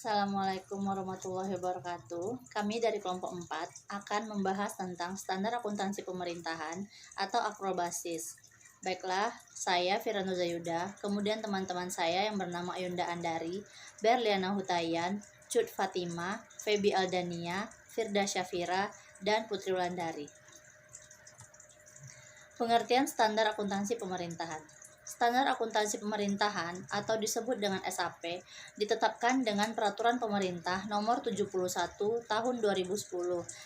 Assalamualaikum warahmatullahi wabarakatuh. Kami dari kelompok 4 akan membahas tentang standar akuntansi pemerintahan atau akrobasis. Baiklah, saya Firanu Zayuda, kemudian teman-teman saya yang bernama Yunda Andari, Berliana Hutayan, Cut Fatima, Febi Aldania, Firda Syafira, dan Putri Wulandari. Pengertian standar akuntansi pemerintahan. Standar akuntansi pemerintahan atau disebut dengan SAP ditetapkan dengan Peraturan Pemerintah Nomor 71 Tahun 2010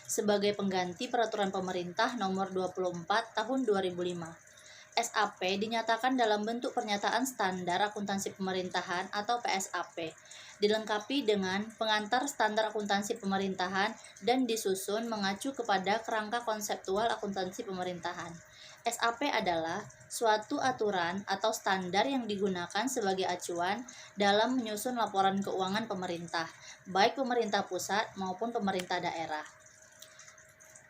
sebagai pengganti Peraturan Pemerintah Nomor 24 Tahun 2005. SAP dinyatakan dalam bentuk Pernyataan Standar Akuntansi Pemerintahan atau PSAP, dilengkapi dengan pengantar standar akuntansi pemerintahan dan disusun mengacu kepada kerangka konseptual akuntansi pemerintahan. SAP adalah suatu aturan atau standar yang digunakan sebagai acuan dalam menyusun laporan keuangan pemerintah, baik pemerintah pusat maupun pemerintah daerah.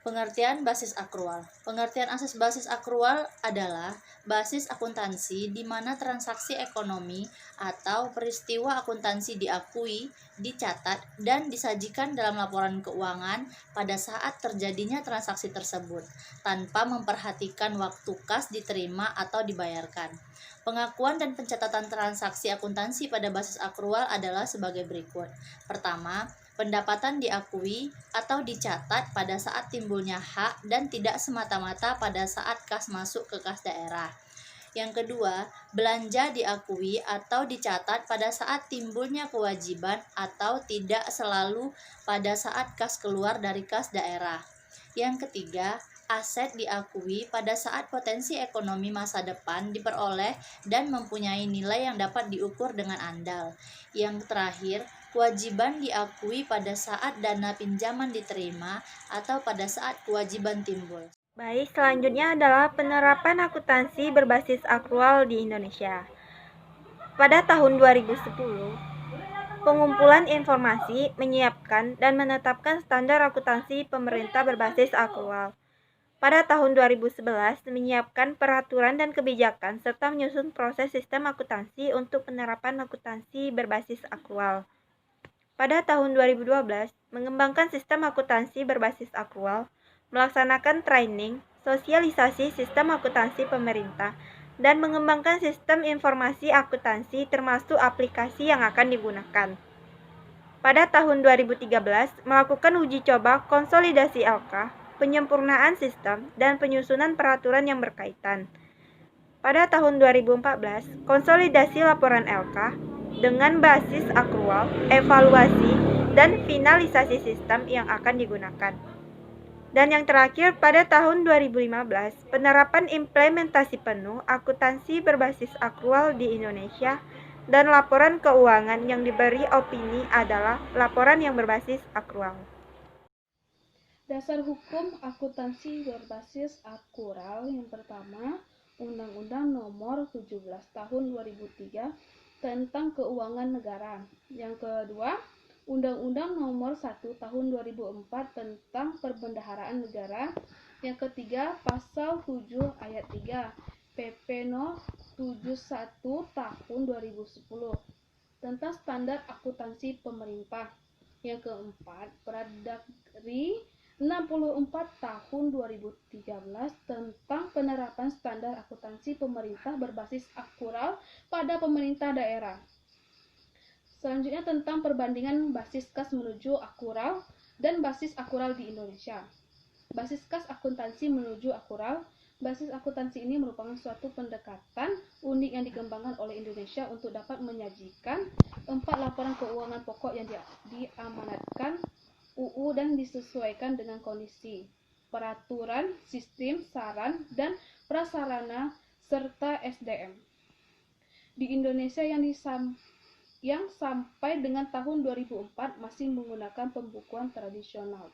Pengertian basis akrual. Pengertian asas basis akrual adalah basis akuntansi di mana transaksi ekonomi atau peristiwa akuntansi diakui, dicatat, dan disajikan dalam laporan keuangan pada saat terjadinya transaksi tersebut, tanpa memperhatikan waktu kas diterima atau dibayarkan. Pengakuan dan pencatatan transaksi akuntansi pada basis akrual adalah sebagai berikut. Pertama, pendapatan diakui atau dicatat pada saat timbulnya hak dan tidak semata-mata pada saat kas masuk ke kas daerah. Yang kedua, belanja diakui atau dicatat pada saat timbulnya kewajiban atau tidak selalu pada saat kas keluar dari kas daerah. Yang ketiga, aset diakui pada saat potensi ekonomi masa depan diperoleh dan mempunyai nilai yang dapat diukur dengan andal. Yang terakhir, kewajiban diakui pada saat dana pinjaman diterima atau pada saat kewajiban timbul. Baik, selanjutnya adalah penerapan akuntansi berbasis akrual di Indonesia. Pada tahun 2010, pengumpulan informasi, menyiapkan, dan menetapkan standar akuntansi pemerintah berbasis akrual. Pada tahun 2011, menyiapkan peraturan dan kebijakan serta menyusun proses sistem akuntansi untuk penerapan akuntansi berbasis akrual. Pada tahun 2012, mengembangkan sistem akuntansi berbasis akrual, melaksanakan training, sosialisasi sistem akuntansi pemerintah, dan mengembangkan sistem informasi akuntansi termasuk aplikasi yang akan digunakan. Pada tahun 2013, melakukan uji coba konsolidasi LK, penyempurnaan sistem, dan penyusunan peraturan yang berkaitan. Pada tahun 2014, konsolidasi laporan LK dengan basis akrual, evaluasi, dan finalisasi sistem yang akan digunakan. Dan yang terakhir, pada tahun 2015, penerapan implementasi penuh akuntansi berbasis akrual di Indonesia dan laporan keuangan yang diberi opini adalah laporan yang berbasis akrual. Dasar hukum akuntansi berbasis akrual yang pertama, Undang-Undang Nomor 17 Tahun 2003 tentang Keuangan Negara. Yang kedua, Undang-Undang Nomor 1 Tahun 2004 tentang Perbendaharaan Negara. Yang ketiga, Pasal 7 Ayat 3 PP No. 71 Tahun 2010 tentang Standar Akuntansi Pemerintah. Yang keempat, Perdagri 64 Tahun 2013 tentang penerapan standar akuntansi pemerintah berbasis akrual pada pemerintah daerah. Selanjutnya tentang perbandingan basis kas menuju akrual dan basis akrual di Indonesia. Basis kas akuntansi menuju akrual. Basis akuntansi ini merupakan suatu pendekatan unik yang dikembangkan oleh Indonesia untuk dapat menyajikan 4 laporan keuangan pokok yang diamanatkan UU dan disesuaikan dengan kondisi, peraturan, sistem, saran, dan prasarana, serta SDM. Di Indonesia yang sampai dengan tahun 2004 masih menggunakan pembukuan tradisional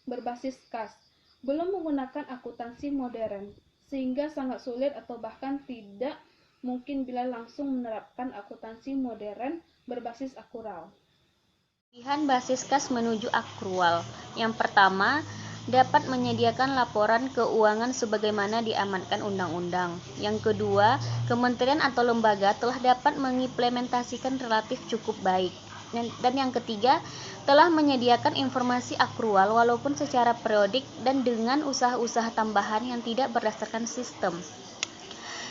berbasis kas, belum menggunakan akuntansi modern, sehingga sangat sulit atau bahkan tidak mungkin bila langsung menerapkan akuntansi modern berbasis akrual. Pilihan basis kas menuju akrual. Yang pertama, dapat menyediakan laporan keuangan sebagaimana diamanatkan undang-undang. Yang kedua, kementerian atau lembaga telah dapat mengimplementasikan relatif cukup baik. Dan yang ketiga, telah menyediakan informasi akrual walaupun secara periodik dan dengan usaha-usaha tambahan yang tidak berdasarkan sistem.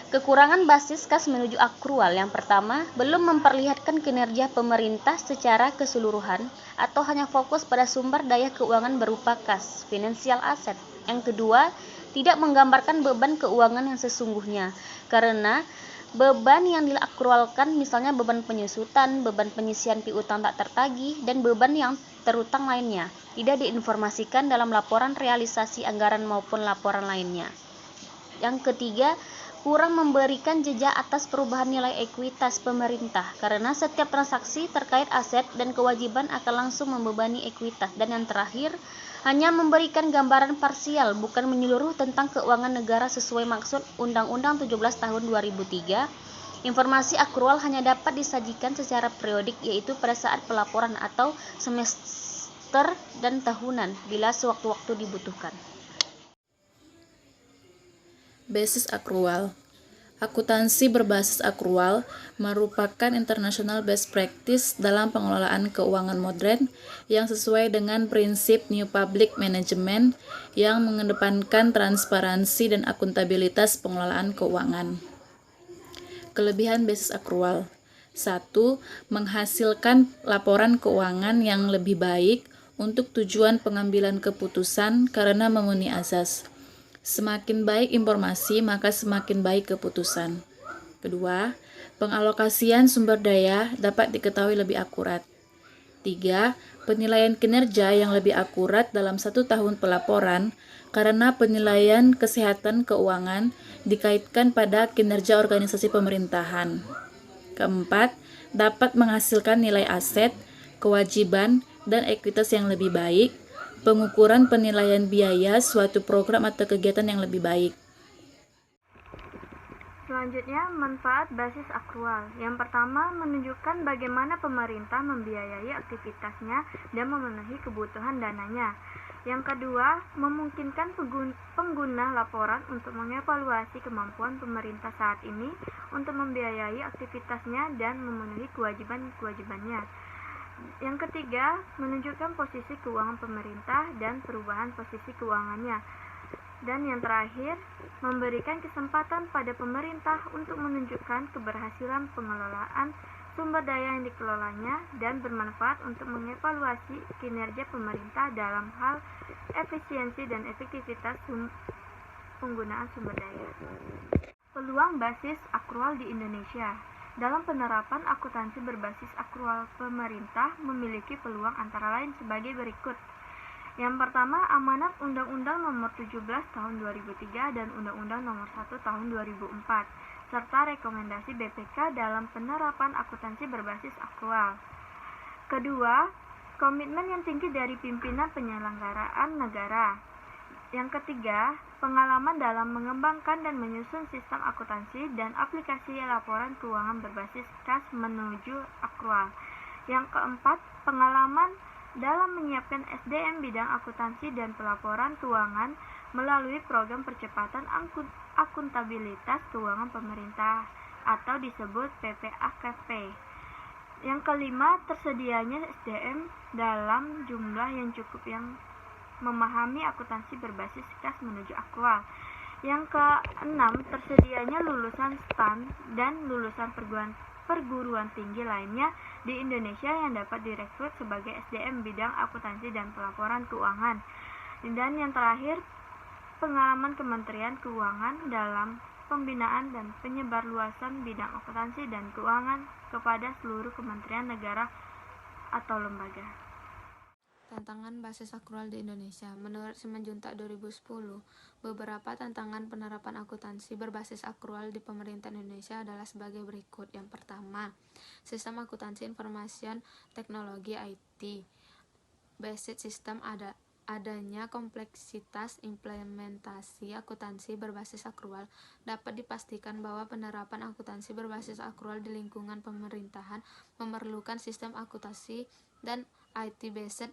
Kekurangan basis kas menuju akrual yang pertama, belum memperlihatkan kinerja pemerintah secara keseluruhan atau hanya fokus pada sumber daya keuangan berupa kas, financial asset. Yang kedua, tidak menggambarkan beban keuangan yang sesungguhnya, karena beban yang diakrualkan misalnya beban penyusutan, beban penyisian piutang tak tertagih, dan beban yang terutang lainnya, tidak diinformasikan dalam laporan realisasi anggaran maupun laporan lainnya. Yang ketiga, kurang memberikan jejak atas perubahan nilai ekuitas pemerintah, karena setiap transaksi terkait aset dan kewajiban akan langsung membebani ekuitas. Dan yang terakhir, hanya memberikan gambaran parsial, bukan menyeluruh tentang keuangan negara sesuai maksud Undang-Undang 17 tahun 2003. Informasi akrual hanya dapat disajikan secara periodik, yaitu pada saat pelaporan atau semester dan tahunan bila sewaktu-waktu dibutuhkan. Basis akrual. Akuntansi berbasis akrual merupakan international best practice dalam pengelolaan keuangan modern yang sesuai dengan prinsip New Public Management yang mengedepankan transparansi dan akuntabilitas pengelolaan keuangan. Kelebihan basis akrual. 1. Menghasilkan laporan keuangan yang lebih baik untuk tujuan pengambilan keputusan karena memenuhi azas. Semakin baik informasi, maka semakin baik keputusan. Kedua, pengalokasian sumber daya dapat diketahui lebih akurat. 3. Penilaian kinerja yang lebih akurat dalam 1 tahun pelaporan karena penilaian kesehatan keuangan dikaitkan pada kinerja organisasi pemerintahan. Keempat, dapat menghasilkan nilai aset, kewajiban, dan ekuitas yang lebih baik, pengukuran penilaian biaya suatu program atau kegiatan yang lebih baik. Selanjutnya, manfaat basis akrual. Yang pertama, menunjukkan bagaimana pemerintah membiayai aktivitasnya dan memenuhi kebutuhan dananya. Yang kedua, memungkinkan pengguna laporan untuk mengevaluasi kemampuan pemerintah saat ini untuk membiayai aktivitasnya dan memenuhi kewajiban-kewajibannya. Yang ketiga, menunjukkan posisi keuangan pemerintah dan perubahan posisi keuangannya. Dan yang terakhir, memberikan kesempatan pada pemerintah untuk menunjukkan keberhasilan pengelolaan sumber daya yang dikelolanya dan bermanfaat untuk mengevaluasi kinerja pemerintah dalam hal efisiensi dan efektivitas penggunaan sumber daya. Peluang basis akrual di Indonesia. Dalam penerapan akuntansi berbasis akrual, pemerintah memiliki peluang antara lain sebagai berikut. Yang pertama, amanat Undang-Undang Nomor 17 Tahun 2003 dan Undang-Undang Nomor 1 Tahun 2004, serta rekomendasi BPK dalam penerapan akuntansi berbasis akrual. Kedua, komitmen yang tinggi dari pimpinan penyelenggaraan negara. Yang ketiga, pengalaman dalam mengembangkan dan menyusun sistem akuntansi dan aplikasi laporan keuangan berbasis kas menuju akrual. Yang keempat, pengalaman dalam menyiapkan SDM bidang akuntansi dan pelaporan keuangan melalui program percepatan akuntabilitas keuangan pemerintah atau disebut PPAKP. Yang kelima, tersedianya SDM dalam jumlah yang cukup yang memahami akuntansi berbasis kas menuju akrual. Yang keenam, tersedianya lulusan STAN dan lulusan perguruan tinggi lainnya di Indonesia yang dapat direkrut sebagai SDM bidang akuntansi dan pelaporan keuangan. Dan yang terakhir, pengalaman Kementerian Keuangan dalam pembinaan dan penyebarluasan bidang akuntansi dan keuangan kepada seluruh kementerian negara atau lembaga. Tantangan basis akrual di Indonesia. Menurut Simanjuntak 2010, beberapa tantangan penerapan akuntansi berbasis akrual di pemerintahan Indonesia adalah sebagai berikut. Yang pertama, sistem akuntansi information teknologi IT. Basis sistem adanya kompleksitas implementasi akuntansi berbasis akrual. Dapat dipastikan bahwa penerapan akuntansi berbasis akrual di lingkungan pemerintahan memerlukan sistem akuntansi dan IT based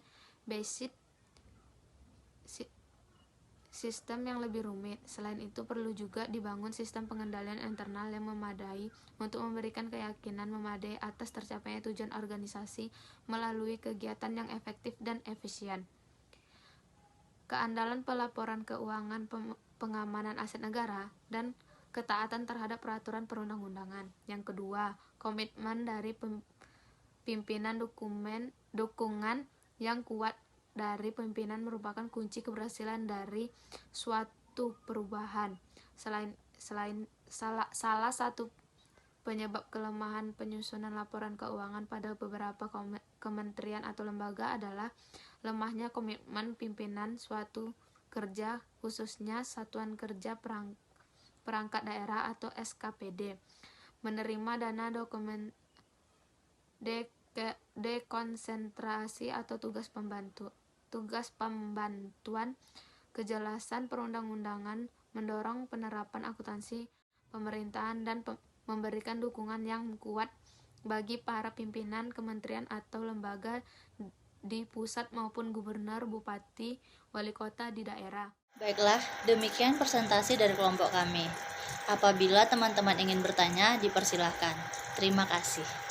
sistem yang lebih rumit. Selain itu, perlu juga dibangun sistem pengendalian internal yang memadai untuk memberikan keyakinan memadai atas tercapainya tujuan organisasi melalui kegiatan yang efektif dan efisien. Keandalan pelaporan keuangan, pengamanan aset negara, dan ketaatan terhadap peraturan perundang-undangan. Yang kedua, komitmen dari pimpinan, dukungan yang kuat dari pimpinan merupakan kunci keberhasilan dari suatu perubahan. Salah satu penyebab kelemahan penyusunan laporan keuangan pada beberapa kementerian atau lembaga adalah lemahnya komitmen pimpinan suatu kerja, khususnya Satuan Kerja Perangkat Daerah atau SKPD, menerima dana dekonsentrasi atau tugas pembantuan. Kejelasan perundang-undangan mendorong penerapan akuntansi pemerintahan dan memberikan dukungan yang kuat bagi para pimpinan kementerian atau lembaga di pusat maupun gubernur, bupati, wali kota di daerah. Baiklah, demikian presentasi dari kelompok kami. Apabila teman-teman ingin bertanya, dipersilahkan. Terima kasih.